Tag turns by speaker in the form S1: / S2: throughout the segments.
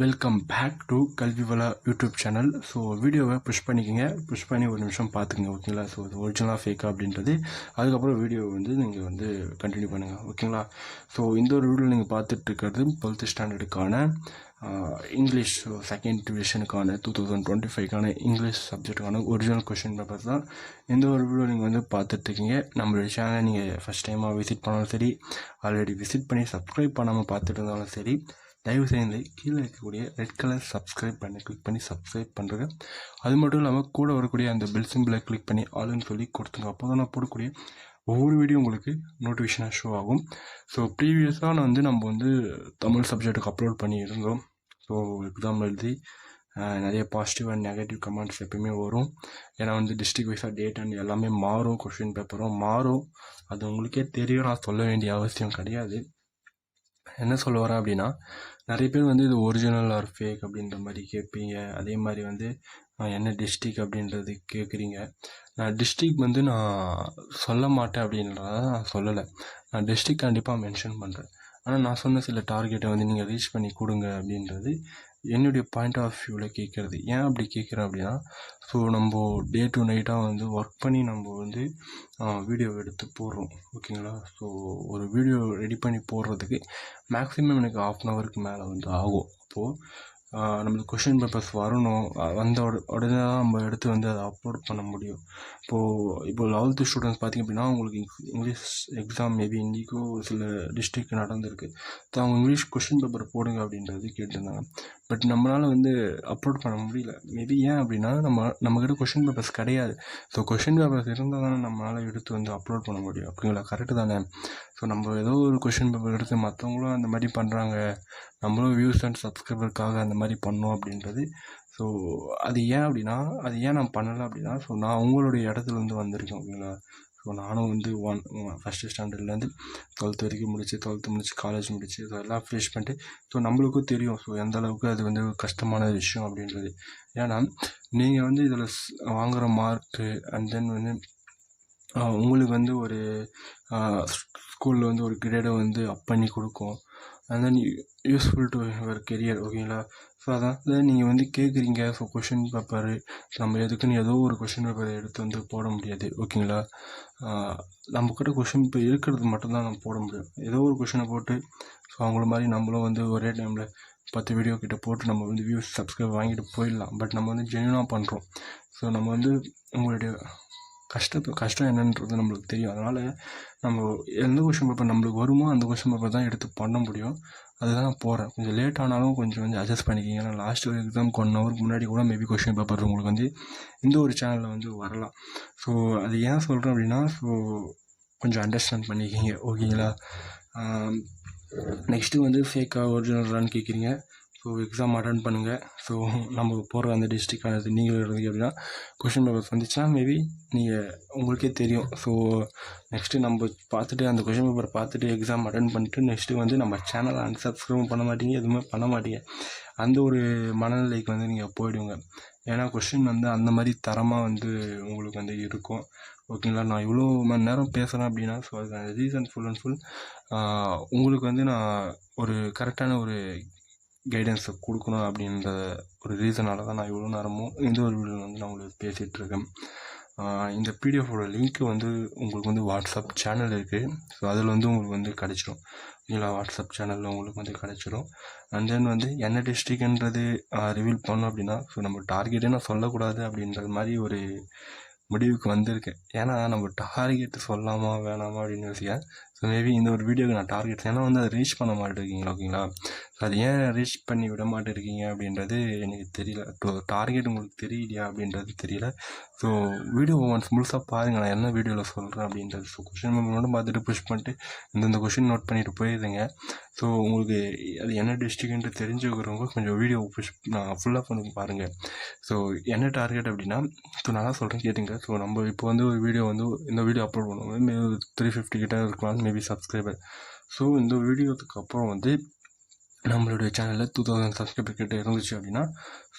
S1: Welcome back to Kalvivala YouTube channel. So வீடியோவை pause பண்ணிக்கோங்க, pause பண்ணி ஒரு நிமிஷம் பார்த்துக்குங்க, ஓகேங்களா? ஸோ இது ஒரிஜினலாக ஃபேக்கா அப்படின்றது, அதுக்கப்புறம் வீடியோவை நீங்கள் கண்டினியூ பண்ணுங்கள், ஓகேங்களா? ஸோ இந்த ஒரு வீடியோ நீங்கள் பார்த்துட்டு இருக்கிறது 12th ஸ்டாண்டர்டுக்கான இங்கிலீஷ் செகண்ட் டிவிஷனுக்கான 2025க்கான இங்கிலீஷ் சப்ஜெக்டுக்கான ஒரிஜினல் கொஷின் பேப்பர் தான். இந்த ஒரு வீடியோ நீங்கள் பார்த்துட்ருக்கீங்க. நம்மளுடைய சேனலை நீங்கள் ஃபஸ்ட் டைமாக விசிட் பண்ணாலும் சரி, ஆல்ரெடி விசிட் பண்ணி சப்ஸ்கிரைப் பண்ணாமல் பார்த்துட்டு இருந்தாலும் சரி, தயவு செய்து கீழே இருக்கக்கூடிய ரெட் கலர் சப்ஸ்கிரைப் பண்ணி கிளிக் பண்ணி சப்ஸ்கிரைப் பண்ணுறேங்க. அது மட்டும் இல்லாமல் கூட வரக்கூடிய அந்த பெல் சிம்பிளை கிளிக் பண்ணி ஆளுன்னு சொல்லி கொடுத்துங்க. அப்போ தான் நான் போடக்கூடிய ஒவ்வொரு வீடியோ உங்களுக்கு நோட்டிஃபிகேஷனாக ஷோ ஆகும். ஸோ ப்ரீவியஸாக நம்ம தமிழ் சப்ஜெக்ட்டுக்கு அப்லோட் பண்ணியிருந்தோம். ஸோ எக்ஸாம் எழுதி நிறைய பாசிட்டிவ் அண்ட் நெகட்டிவ் கமெண்ட்ஸ் எப்பயுமே வரும். ஏன்னா டிஸ்ட்ரிக்ட் வைஸாக டேட் அண்ட் எல்லாமே மாறும், கொஷின் பேப்பரும் மாறும். அது உங்களுக்கே தெரியும், நான் சொல்ல வேண்டிய அவசியம் கிடையாது. என்ன சொல்ல வரேன் அப்படின்னா, நிறைய பேர் இது ஒரிஜினல் ஆர் ஃபேக் அப்படின்ற மாதிரி கேட்பீங்க. அதே மாதிரி என்ன டிஸ்ட்ரிக் அப்படின்றது கேட்குறீங்க. நான் டிஸ்ட்ரிக் நான் சொல்ல மாட்டேன் அப்படின்றத நான் சொல்லலை. நான் டிஸ்ட்ரிக் கண்டிப்பாக மென்ஷன் பண்ணுறேன். ஆனால் நான் சொன்ன சில டார்கெட்டை நீங்கள் ரீச் பண்ணி கொடுங்க அப்படின்றது என்னுடைய பாயிண்ட் ஆஃப் வியூவில் கேட்குறது. ஏன் அப்படி கேட்குறேன் அப்படின்னா, ஸோ நம்ம டே டு நைட்டாக ஒர்க் பண்ணி வீடியோ எடுத்து போடுறோம், ஓகேங்களா? ஸோ ஒரு வீடியோ ரெடி பண்ணி போடுறதுக்கு மேக்ஸிமம் எனக்கு 1/2 ஹவருக்கு மேலே ஆகும். அப்போது நம்மளுக்கு கொஷின் பேப்பர்ஸ் வரணும், வந்த உடனே தான் நம்ம எடுத்து அதை அப்லோட் பண்ண முடியும். இப்போ 11th ஸ்டூடெண்ட்ஸ் பார்த்திங்க அப்படின்னா, உங்களுக்கு இங்கிலீஷ் எக்ஸாம் மேபி இன்றைக்கும் சில டிஸ்ட்ரிக்ட் நடந்திருக்கு. ஸோ அவங்க இங்கிலீஷ் கொஷின் பேப்பர் போடுங்க அப்படின்றது கேட்டிருந்தாங்க. பட் நம்மளால் அப்லோட் பண்ண முடியல. மேபி ஏன் அப்படின்னா, நம்மக்கிட்ட கொஷின் பேப்பர்ஸ் கிடையாது. ஸோ கொஷின் பேப்பர்ஸ் இருந்தால் தானே நம்மளால் எடுத்து அப்லோட் பண்ண முடியும், அப்படிங்களா? கரெக்டு தானே? ஸோ நம்ம ஏதோ ஒரு கொஷின் பேப்பர் எடுத்து மற்றவங்களும் அந்த மாதிரி பண்ணுறாங்க, நம்மளும் வியூஸ் அண்ட் சப்ஸ்கிரைபருக்காக அந்த மாதிரி பண்ணோம் அப்படின்றது. ஸோ அது ஏன் நான் பண்ணலை அப்படின்னா, ஸோ நான் உங்களுடைய இடத்துலேருந்து வந்திருக்கேன், ஓகேங்களா? ஸோ நானும் ஃபஸ்ட்டு ஸ்டாண்டர்ட்லேருந்து 12th வரைக்கும் முடித்து 12th முடித்து காலேஜ் முடித்து ஸோ எல்லாம் ஃபினிஷ் பண்ணிட்டு, ஸோ நம்மளுக்கும் தெரியும் ஸோ எந்த அளவுக்கு அது கஷ்டமான விஷயம் அப்படின்றது. ஏன்னா நீங்கள் இதில் வாங்குகிற மார்க்கு அண்ட் தென் உங்களுக்கு ஒரு ஸ்கூலில் ஒரு கிரேடை அப் பண்ணி கொடுக்கும், and then useful to your career, ஓகேங்களா? ஸோ அதான் நீங்கள் கேட்குறீங்க. ஸோ கொஷின் பேப்பரு நம்ம எதுக்குன்னு ஏதோ ஒரு கொஷின் பேப்பரை எடுத்து போட முடியாது, ஓகேங்களா? நம்மக்கிட்ட கொஷின் பேப்பர் இருக்கிறது மட்டும்தான் நம்ம போட முடியும். ஏதோ ஒரு கொஷினை போட்டு ஸோ அவங்கள மாதிரி நம்மளும் ஒரே டைமில் 10 வீடியோ கிட்ட போட்டு நம்ம வியூஸ் சப்ஸ்கிரைப் வாங்கிட்டு போயிடலாம். பட் நம்ம ஜென்யூனாக பண்ணுறோம். ஸோ நம்ம உங்களுடைய கஷ்டம் என்னன்றது நம்மளுக்கு தெரியும். அதனால் நம்ம எந்த கொஷின் பேப்பர் நம்மளுக்கு வருமோ அந்த கொஷின் பேப்பர் தான் எடுத்து பண்ண முடியும். அதுதான் நான் போகிறேன். கொஞ்சம் லேட் ஆனாலும் கொஞ்சம் அட்ஜஸ்ட் பண்ணிக்கிங்க. ஏன்னா லாஸ்ட் ஒரு எக்ஸாமுக்கு 1 ஹவருக்கு முன்னாடி கூட மேபி கொஷின் பேப்பர் உங்களுக்கு இந்த ஒரு சேனலில் வரலாம். ஸோ அது ஏன் சொல்கிறேன் அப்படின்னா, ஸோ கொஞ்சம் அண்டர்ஸ்டாண்ட் பண்ணிக்கிங்க, ஓகேங்களா? நெக்ஸ்ட்டு ஃபேக்காக ஒரிஜினலான்னு கேட்குறீங்க. ஸோ எக்ஸாம் அட்டன் பண்ணுங்கள். ஸோ நம்ம போகிற அந்த டிஸ்ட்ரிக்டானது நீங்களும் இருந்தீங்க அப்படின்னா கொஷின் பேப்பர்ஸ் வந்துச்சுன்னா மேபி உங்களுக்கே தெரியும். ஸோ நெக்ஸ்ட்டு நம்ம பார்த்துட்டு அந்த கொஷின் பேப்பரை பார்த்துட்டு எக்ஸாம் அட்டன் பண்ணிட்டு நெக்ஸ்ட்டு நம்ம சேனலை அன்சப்ஸ்கிரைப் பண்ண மாட்டீங்க, எதுவுமே பண்ண மாட்டீங்க. அந்த ஒரு மனநிலைக்கு நீங்கள் போயிடுங்க. ஏன்னா கொஷின் அந்த மாதிரி தரமாக உங்களுக்கு இருக்கும், ஓகேங்களா? நான் இவ்வளோ மணி நேரம் பேசுகிறேன் அப்படின்னா ஸோ அதுக்கான ரீசன் ஃபுல் அண்ட் ஃபுல் உங்களுக்கு நான் ஒரு கரெக்டான ஒரு கைடன்ஸை கொடுக்கணும் அப்படின்ற ஒரு ரீசனால தான் நான் இவ்வளோ நேரமும் இந்த ஒரு வீடியோ நான் உங்களுக்கு பேசிகிட்ருக்கேன். இந்த பிடிஎஃபோட லிங்க்கு உங்களுக்கு வாட்ஸ்அப் சேனல் இருக்குது. ஸோ அதில் உங்களுக்கு கிடச்சிரும், இல்லை வாட்ஸ்அப் சேனலில் உங்களுக்கு கிடச்சிரும். அண்ட் தென் என்ன டிஸ்ட்ரிக்ன்றது ரிவீல் பண்ணோம் அப்படின்னா, ஸோ நம்ம டார்கெட்டே நான் சொல்லக்கூடாது அப்படின்றது மாதிரி ஒரு முடிவுக்கு வந்திருக்கேன். ஏன்னா நம்ம டார்கெட்டு சொல்லாமா வேணாமா அப்படின்னு யோசிக்கேன். ஸோ மேபி இந்த ஒரு வீடியோக்கு நான் டார்கெட் ஏன்னா அதை ரீச் பண்ண மாட்டேருக்கீங்களா, ஓகேங்களா? ஸோ அது ஏன் ரீச் பண்ணி விட மாட்டேருக்கீங்க அப்படின்றது எனக்கு தெரியல. டார்கெட் உங்களுக்கு தெரியலையா அப்படின்றது தெரியல. ஸோ வீடியோ ஒன்ஸ் முழுசாக பாருங்கள், நான் என்ன வீடியோவில் சொல்கிறேன் அப்படின்றது. ஸோ கொஷின் மட்டும் பார்த்துட்டு புஷ் பண்ணிட்டு இந்த கொஷின் நோட் பண்ணிவிட்டு போயிடுங்க. ஸோ உங்களுக்கு அது என்ன டிஸ்ட்ரிக்ட்ன்ட்டு தெரிஞ்சுக்கிறவங்க கொஞ்சம் வீடியோ நான் ஃபுல்லாக பண்ணி பாருங்கள். ஸோ என்ன டார்கெட் அப்படின்னா, ஸோ நான் தான் சொல்கிறேன் கேட்டுங்க. ஸோ நம்ம இப்போ ஒரு வீடியோ இந்த வீடியோ அப்லோட் பண்ணுவோம், மேபி 350 கிட்ட இருக்கலாம் மேபி சப்ஸ்கிரைபர். ஸோ இந்த வீடியோத்துக்கு அப்புறம் நம்மளுடைய சேனலில் 2000 சப்ஸ்கிரைபர் கிட்ட இருந்துச்சு அப்படின்னா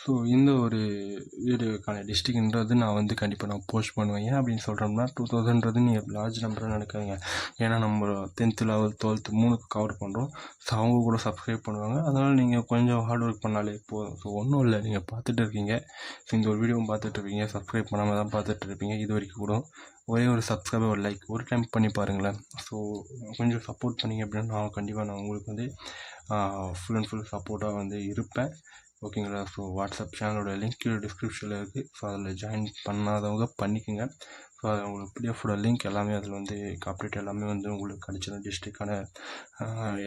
S1: ஸோ இந்த ஒரு வீடியோக்கான டிஸ்ட்ரிக்ன்றது நான் வந்து கண்டிப்பாக நான் போஸ்ட் பண்ணுவேன். ஏன் அப்படின்னு சொல்கிறோம்னா 2000ன்றது நீங்கள் லார்ஜ் நம்பராக நினைக்காதீங்க. ஏன்னா நம்ம 10th 11th 12th 3க்கு கவர் பண்ணுறோம். ஸோ அவங்க கூட சப்ஸ்கிரைப் பண்ணுவாங்க. அதனால் நீங்கள் கொஞ்சம் ஹார்ட் ஒர்க் பண்ணாலே போதும். ஸோ ஒன்றும் இல்லை, நீங்கள் பார்த்துட்டு இருக்கீங்க. ஸோ இந்த ஒரு வீடியோவும் பார்த்துட்டு இருக்கீங்க, சப்ஸ்கிரைப் பண்ணாமல் தான் பார்த்துட்டு இருப்பீங்க இது வரைக்கும் கூட. ஒரே ஒரு சப்ஸ்கிரைப் ஒரு லைக் ஒரு டைம் பண்ணி பாருங்களேன். ஸோ கொஞ்சம் சப்போர்ட் பண்ணிங்க அப்படின்னா நான் கண்டிப்பாக நான் உங்களுக்கு வந்து ஃபுல் அண்ட் ஃபுல் சப்போர்ட்டாக வந்து இருப்பேன். ஓகேங்களா? ஸோ வாட்ஸ்அப் சேனலோட லிங்க் டிஸ்கிரிப்ஷனில் இருக்குது. ஸோ அதில் ஜாயின் பண்ணாதவங்க பண்ணிக்கோங்க. ஸோ அது உங்களுக்கு பிடிஎஃபோட லிங்க் எல்லாமே அதில் வந்து அப்டேட் எல்லாமே வந்து உங்களுக்கு கிடச்சிடும். டிஸ்ட்ரிக்டான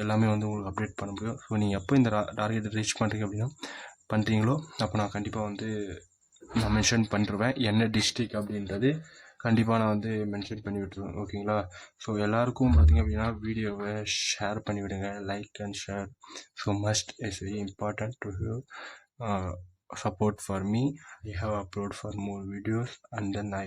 S1: எல்லாமே வந்து உங்களுக்கு அப்டேட் பண்ண முடியும். ஸோ நீங்கள் எப்போ இந்த டார்கெட் ரீச் பண்ணுறீங்களோ அப்போ நான் கண்டிப்பாக வந்து நான் மென்ஷன் பண்ணிருவேன் என்ன டிஸ்ட்ரிக் அப்படின்றது கண்டிப்பாக நான் வந்து மென்ஷன் பண்ணி விட்டுருவேன். ஓகேங்களா? ஸோ எல்லாருக்கும் பார்த்திங்க அப்படின்னா வீடியோவை ஷேர் பண்ணிவிடுங்க. Like and share. So must is very important to you support for me. I have upload for more videos and then I